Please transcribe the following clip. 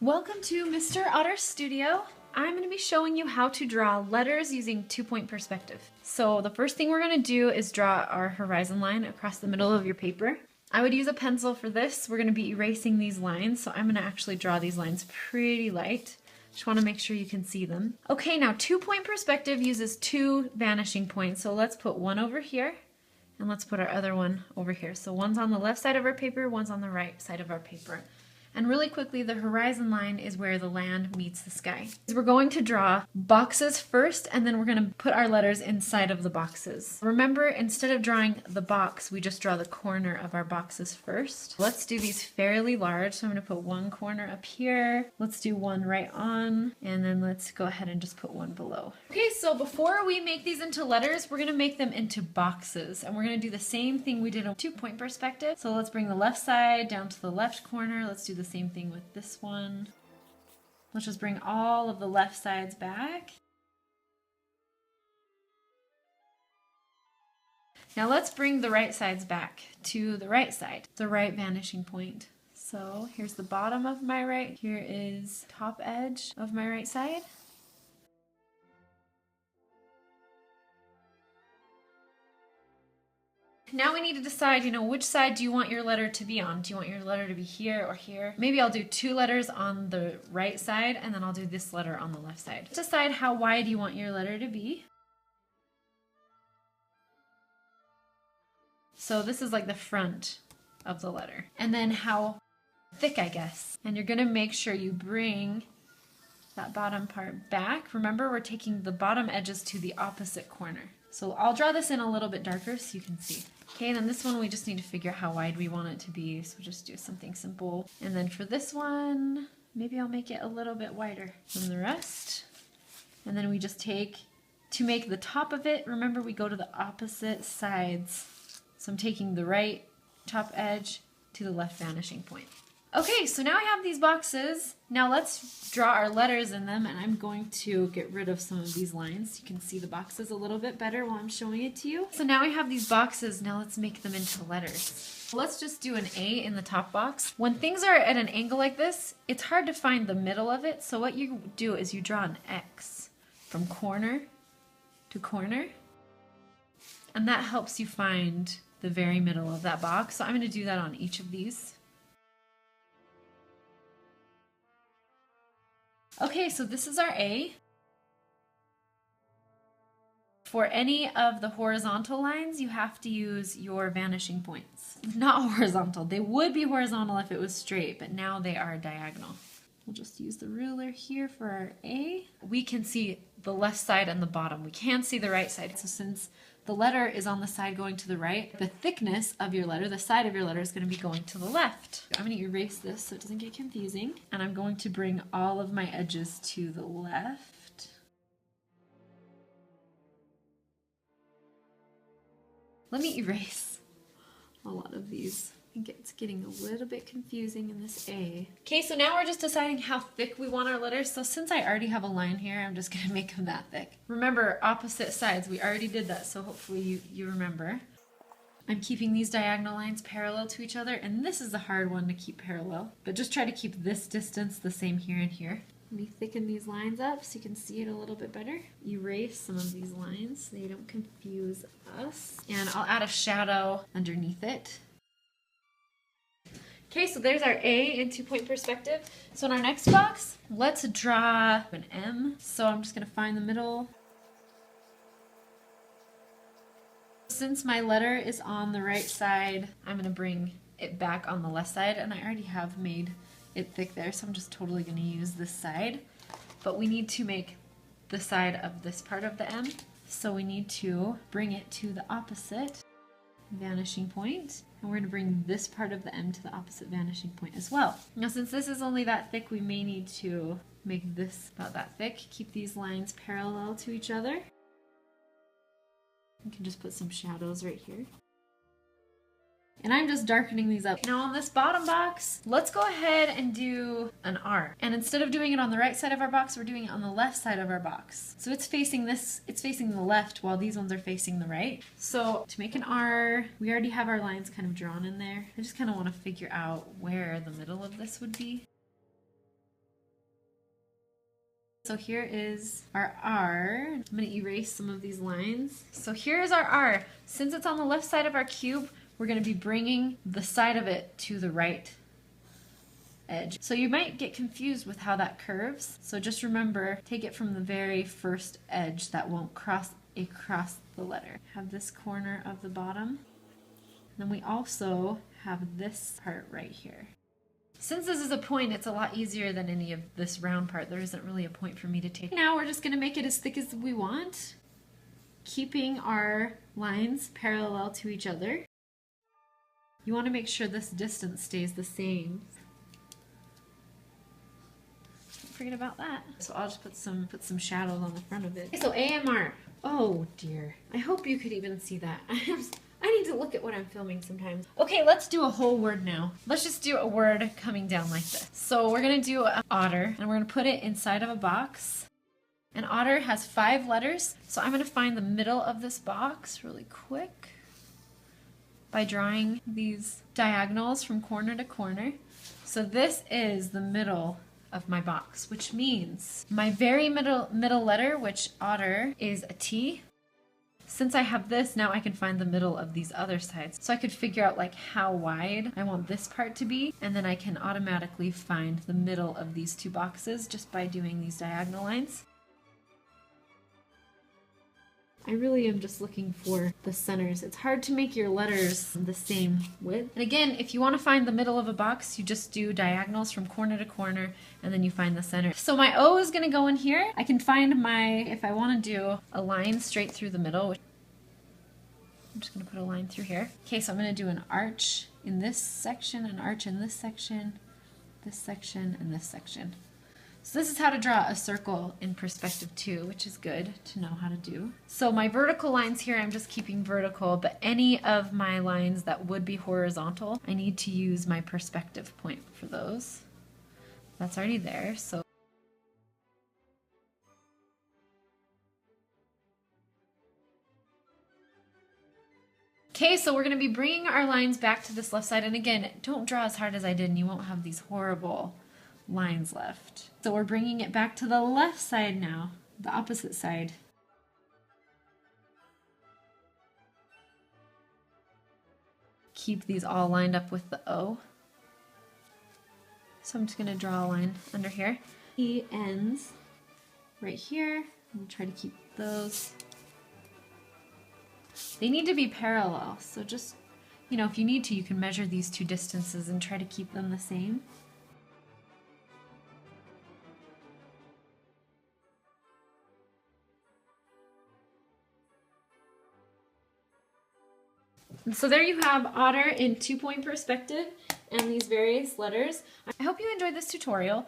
Welcome to Mr. Otter Studio. I'm going to be showing you how to draw letters using two-point perspective. So the first thing we're going to do is draw our horizon line across the middle of your paper. I would use a pencil for this. We're going to be erasing these lines, so I'm going to actually draw these lines pretty light. Just want to make sure you can see them. Okay, now two-point perspective uses two vanishing points, so let's put one over here and let's put our other one over here. So one's on the left side of our paper, one's on the right side of our paper. And really quickly, the horizon line is where the land meets the sky. We're going to draw boxes first, and then we're going to put our letters inside of the boxes. Remember, instead of drawing the box, we just draw the corner of our boxes first. Let's do these fairly large. So I'm going to put one corner up here. Let's do one right on, and then let's go ahead and just put one below. Okay, so before we make these into letters, we're going to make them into boxes. And we're going to do the same thing we did in two-point perspective. So let's bring the left side down to the left corner. Let's do the same thing with this one. Let's just bring all of the left sides back. Now let's bring the right sides back to the right side, the right vanishing point. So here's the bottom of my right, here is top edge of my right side. Now we need to decide, which side do you want your letter to be on? Do you want your letter to be here or here? Maybe I'll do two letters on the right side, and then I'll do this letter on the left side. Decide how wide you want your letter to be. So this is like the front of the letter. And then how thick, I guess. And you're gonna make sure you bring that bottom part back. Remember, we're taking the bottom edges to the opposite corner. So I'll draw this in a little bit darker so you can see. Okay, and then this one we just need to figure out how wide we want it to be. So just do something simple. And then for this one, maybe I'll make it a little bit wider than the rest. And then we just take, to make the top of it, remember we go to the opposite sides. So I'm taking the right top edge to the left vanishing point. Okay, so now I have these boxes. Now let's draw our letters in them, and I'm going to get rid of some of these lines. You can see the boxes a little bit better while I'm showing it to you. So now I have these boxes, now let's make them into letters. Let's just do an A in the top box. When things are at an angle like this, it's hard to find the middle of it, so what you do is you draw an X from corner to corner, and that helps you find the very middle of that box. So I'm going to do that on each of these. Okay, so this is our A. For any of the horizontal lines, you have to use your vanishing points. Not horizontal. They would be horizontal if it was straight, but now they are diagonal. We'll just use the ruler here for our A. We can see the left side and the bottom. We can't see the right side. So since the letter is on the side going to the right, the thickness of your letter, the side of your letter, is going to be going to the left. I'm going to erase this so it doesn't get confusing. And I'm going to bring all of my edges to the left. Let me erase a lot of these. I think it's getting a little bit confusing in this A. Okay, so now we're just deciding how thick we want our letters. So since I already have a line here, I'm just gonna make them that thick. Remember, opposite sides, we already did that, so hopefully you remember. I'm keeping these diagonal lines parallel to each other, and this is a hard one to keep parallel, but just try to keep this distance the same here and here. Let me thicken these lines up so you can see it a little bit better. Erase some of these lines so they don't confuse us. And I'll add a shadow underneath it. Okay, so there's our A in two-point perspective. So in our next box, let's draw an M. So I'm just gonna find the middle. Since my letter is on the right side, I'm gonna bring it back on the left side, and I already have made it thick there, so I'm just totally gonna use this side. But we need to make the side of this part of the M. So we need to bring it to the opposite vanishing point, and we're going to bring this part of the M to the opposite vanishing point as well. Now since this is only that thick, we may need to make this about that thick. Keep these lines parallel to each other. You can just put some shadows right here. And I'm just darkening these up. Now on this bottom box, let's go ahead and do an R. And instead of doing it on the right side of our box, we're doing it on the left side of our box. So it's facing the left while these ones are facing the right. So to make an R, we already have our lines kind of drawn in there. I just kind of want to figure out where the middle of this would be. So here is our R. I'm going to erase some of these lines. So here is our R. Since it's on the left side of our cube, we're going to be bringing the side of it to the right edge. So you might get confused with how that curves. So just remember, take it from the very first edge that won't cross across the letter. Have this corner of the bottom. Then we also have this part right here. Since this is a point, it's a lot easier than any of this round part. There isn't really a point for me to take. Now we're just going to make it as thick as we want, keeping our lines parallel to each other. You want to make sure this distance stays the same. Don't forget about that. So I'll just put some shadows on the front of it. Okay, so AMR. Oh dear. I hope you could even see that. I need to look at what I'm filming sometimes. Okay, let's do a whole word now. Let's just do a word coming down like this. So we're gonna do an otter, and we're gonna put it inside of a box. An otter has 5 letters, so I'm gonna find the middle of this box really quick by drawing these diagonals from corner to corner. So this is the middle of my box, which means my very middle letter, which otter, is a T. Since I have this, now I can find the middle of these other sides. So I could figure out like how wide I want this part to be, and then I can automatically find the middle of these 2 boxes just by doing these diagonal lines. I really am just looking for the centers. It's hard to make your letters the same width. And again, if you want to find the middle of a box, you just do diagonals from corner to corner, and then you find the center. So my O is going to go in here. I can find if I want to do a line straight through the middle, I'm just going to put a line through here. Okay, so I'm going to do an arch in this section, an arch in this section, and this section. So this is how to draw a circle in perspective 2, which is good to know how to do. So my vertical lines here, I'm just keeping vertical, but any of my lines that would be horizontal, I need to use my perspective point for those. That's already there, so okay, so we're going to be bringing our lines back to this left side, and again, don't draw as hard as I did and you won't have these horrible lines left. So we're bringing it back to the left side now, the opposite side. Keep these all lined up with the O. So I'm just going to draw a line under here. E ends right here. I'm going to try to keep those. They need to be parallel, so just, if you need to, you can measure these 2 distances and try to keep them the same. And so there you have otter in 2-point perspective and these various letters. I hope you enjoyed this tutorial.